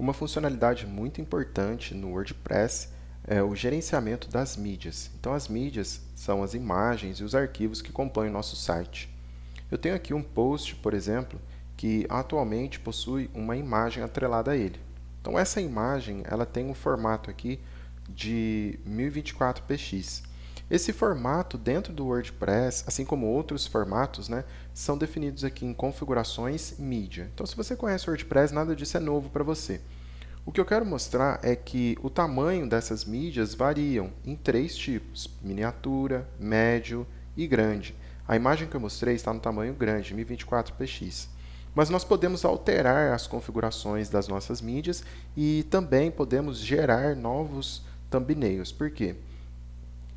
Uma funcionalidade muito importante no WordPress é o gerenciamento das mídias. Então, as mídias são as imagens e os arquivos que compõem o nosso site. Eu tenho aqui um post, por exemplo, que atualmente possui uma imagem atrelada a ele. Então, essa imagem ela tem um formato aqui de 1024px. Esse formato dentro do WordPress, assim como outros formatos, né, são definidos aqui em configurações mídia. Então, se você conhece o WordPress, nada disso é novo para você. O que eu quero mostrar é que o tamanho dessas mídias variam em três tipos: miniatura, médio e grande. A imagem que eu mostrei está no tamanho grande, 1024px. Mas nós podemos alterar as configurações das nossas mídias e também podemos gerar novos thumbnails. Por quê?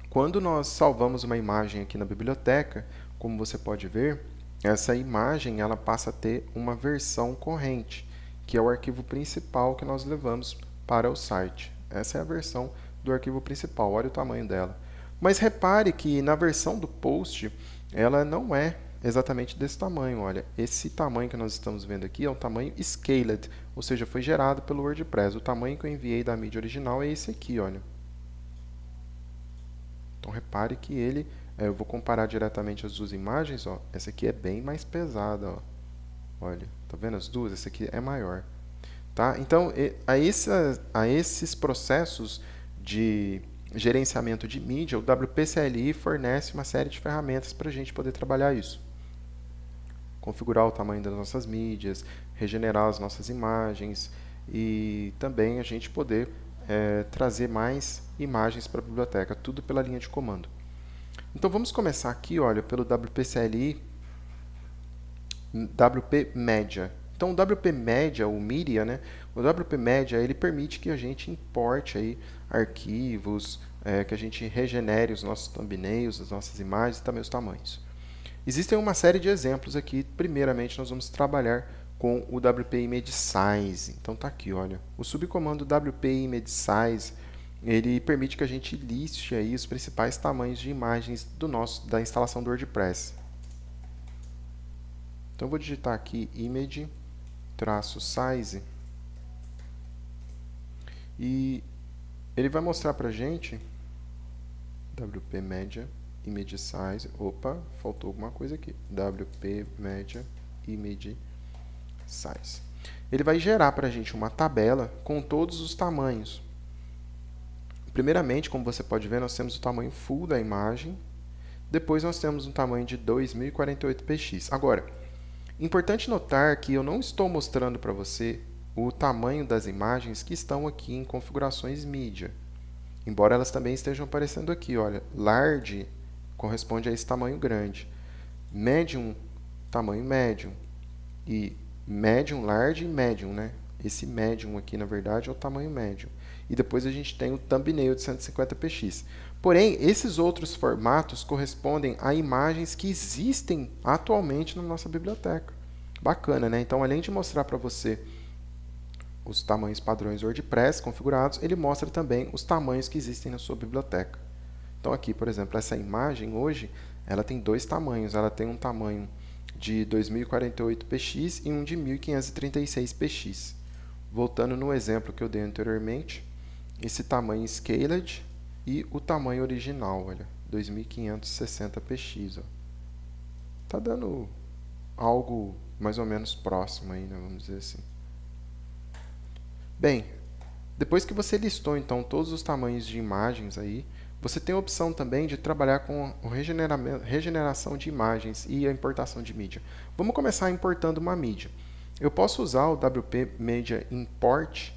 Quando nós salvamos uma imagem aqui na biblioteca, como você pode ver, essa imagem ela passa a ter uma versão corrente, que é o arquivo principal que nós levamos para o site. Essa é a versão do arquivo principal, olha o tamanho dela. Mas repare que na versão do post, ela não é exatamente desse tamanho. Olha, esse tamanho que nós estamos vendo aqui é um tamanho scaled, ou seja, foi gerado pelo WordPress. O tamanho que eu enviei da mídia original é esse aqui, olha. Então, repare que ele, eu vou comparar diretamente as duas imagens, ó. Essa aqui é bem mais pesada, ó. Olha, tá vendo as duas? Essa aqui é maior. Tá? Então, a esses processos de gerenciamento de mídia, o WP-CLI fornece uma série de ferramentas para a gente poder trabalhar isso. Configurar o tamanho das nossas mídias, regenerar as nossas imagens e também a gente poder trazer mais imagens para a biblioteca, tudo pela linha de comando. Então vamos começar aqui, olha, pelo WP-CLI WP Media. Então o WP Media, o Media, né? O WP Media ele permite que a gente importe aí arquivos, que a gente regenere os nossos thumbnails, as nossas imagens e também os tamanhos. Existem uma série de exemplos aqui. Primeiramente nós vamos trabalhar com o WP Image Size. Então tá aqui, olha. O subcomando WP Image Size ele permite que a gente liste aí os principais tamanhos de imagens da instalação do WordPress. Então, eu vou digitar aqui image-size e ele vai mostrar para a gente WP Media Image Size. Opa, faltou alguma coisa aqui. WP Media Image Size. Ele vai gerar para a gente uma tabela com todos os tamanhos. Primeiramente, como você pode ver, nós temos o tamanho full da imagem. Depois nós temos um tamanho de 2048px. Agora, importante notar que eu não estou mostrando para você o tamanho das imagens que estão aqui em configurações mídia. Embora elas também estejam aparecendo aqui, olha, large corresponde a esse tamanho grande, medium, tamanho médio, e medium, large e medium, né? Esse medium aqui, na verdade, é o tamanho médio. E depois a gente tem o thumbnail de 150px. Porém, esses outros formatos correspondem a imagens que existem atualmente na nossa biblioteca. Bacana, né? Então, além de mostrar para você os tamanhos padrões WordPress configurados, ele mostra também os tamanhos que existem na sua biblioteca. Então, aqui, por exemplo, essa imagem hoje, ela tem dois tamanhos. Ela tem um tamanho de 2048px e um de 1536px. Voltando no exemplo que eu dei anteriormente, esse tamanho scaled e o tamanho original, olha, 2560px. Está dando algo mais ou menos próximo aí, né, vamos dizer assim. Bem, depois que você listou então todos os tamanhos de imagens aí, você tem a opção também de trabalhar com a regeneração de imagens e a importação de mídia. Vamos começar importando uma mídia. Eu posso usar o WP Media Import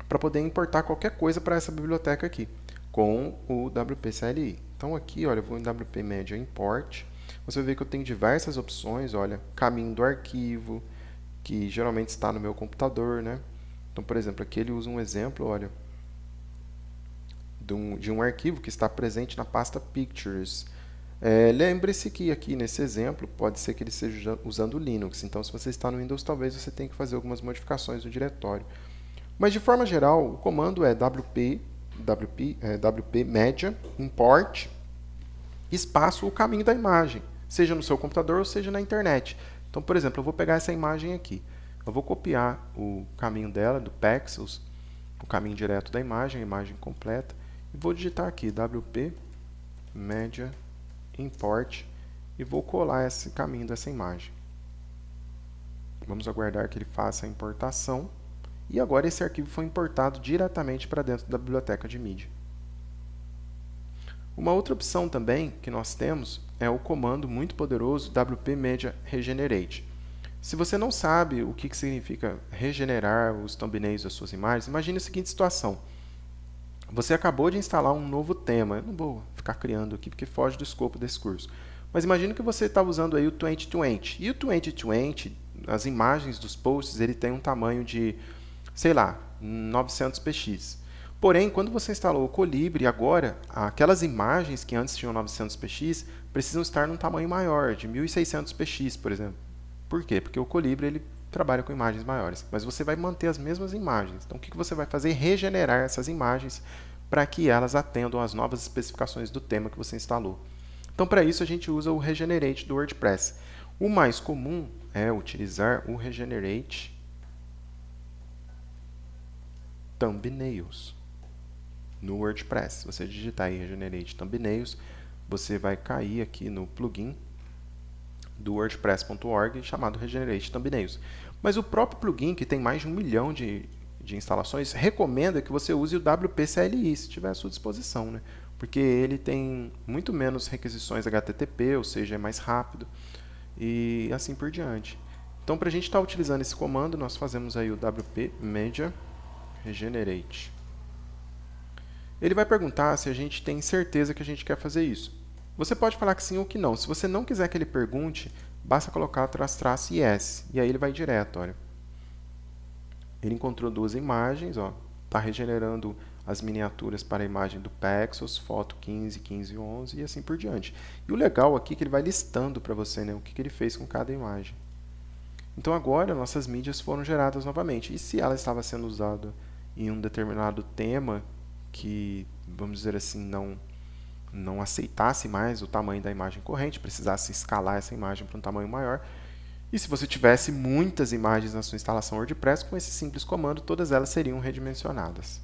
para poder importar qualquer coisa para essa biblioteca aqui, com o WP-CLI. Então aqui, olha, eu vou em WP Media Import. Você vai ver que eu tenho diversas opções, olha, caminho do arquivo, que geralmente está no meu computador, né? Então, por exemplo, aqui ele usa um exemplo, olha, de um arquivo que está presente na pasta Pictures. Lembre-se que aqui nesse exemplo pode ser que ele esteja usando Linux, então se você está no Windows talvez você tenha que fazer algumas modificações no diretório. Mas de forma geral o comando é WP Media Import espaço o caminho da imagem, seja no seu computador ou seja na internet. Então, por exemplo, eu vou pegar essa imagem aqui. eu vou copiar o caminho dela, do Pexels, o caminho direto da imagem, a imagem completa, e vou digitar aqui WP Media Import e vou colar esse caminho dessa imagem. Vamos aguardar que ele faça a importação. E agora esse arquivo foi importado diretamente para dentro da biblioteca de mídia. Uma outra opção também que nós temos é o comando muito poderoso WP Media Regenerate. Se você não sabe o que significa regenerar os thumbnails das suas imagens, imagine a seguinte situação. Você acabou de instalar um novo tema. Eu não vou ficar criando aqui porque foge do escopo desse curso. Mas imagine que você está usando aí o 2020. E o 2020, as imagens dos posts, ele tem um tamanho de, sei lá, 900px. Porém, quando você instalou o Colibri, agora, aquelas imagens que antes tinham 900px precisam estar num tamanho maior, de 1600px, por exemplo. Por quê? Porque o Colibri ele trabalha com imagens maiores, mas você vai manter as mesmas imagens. Então, o que você vai fazer? Regenerar essas imagens para que elas atendam às novas especificações do tema que você instalou. Então, para isso, a gente usa o Regenerate do WordPress. O mais comum é utilizar o Regenerate Thumbnails no WordPress. Se você digitar aí Regenerate Thumbnails, você vai cair aqui no plugin do WordPress.org chamado Regenerate Thumbnails. Mas o próprio plugin, que tem mais de 1 milhão de instalações, recomenda que você use o WP-CLI, se tiver à sua disposição, né? Porque ele tem muito menos requisições HTTP, ou seja, é mais rápido, e assim por diante. Então, para a gente estar utilizando esse comando, nós fazemos aí o WP Media Regenerate. Ele vai perguntar se a gente tem certeza que a gente quer fazer isso. Você pode falar que sim ou que não. Se você não quiser que ele pergunte, basta colocar --yes, e aí ele vai direto, olha. Ele encontrou duas imagens, está regenerando as miniaturas para a imagem do Pexels, foto 15, 15 e 11 e assim por diante. E o legal aqui é que ele vai listando para você, né, o que ele fez com cada imagem. Então agora nossas mídias foram geradas novamente. E se ela estava sendo usada em um determinado tema que, vamos dizer assim, não aceitasse mais o tamanho da imagem corrente, precisasse escalar essa imagem para um tamanho maior. E se você tivesse muitas imagens na sua instalação WordPress, com esse simples comando, todas elas seriam redimensionadas.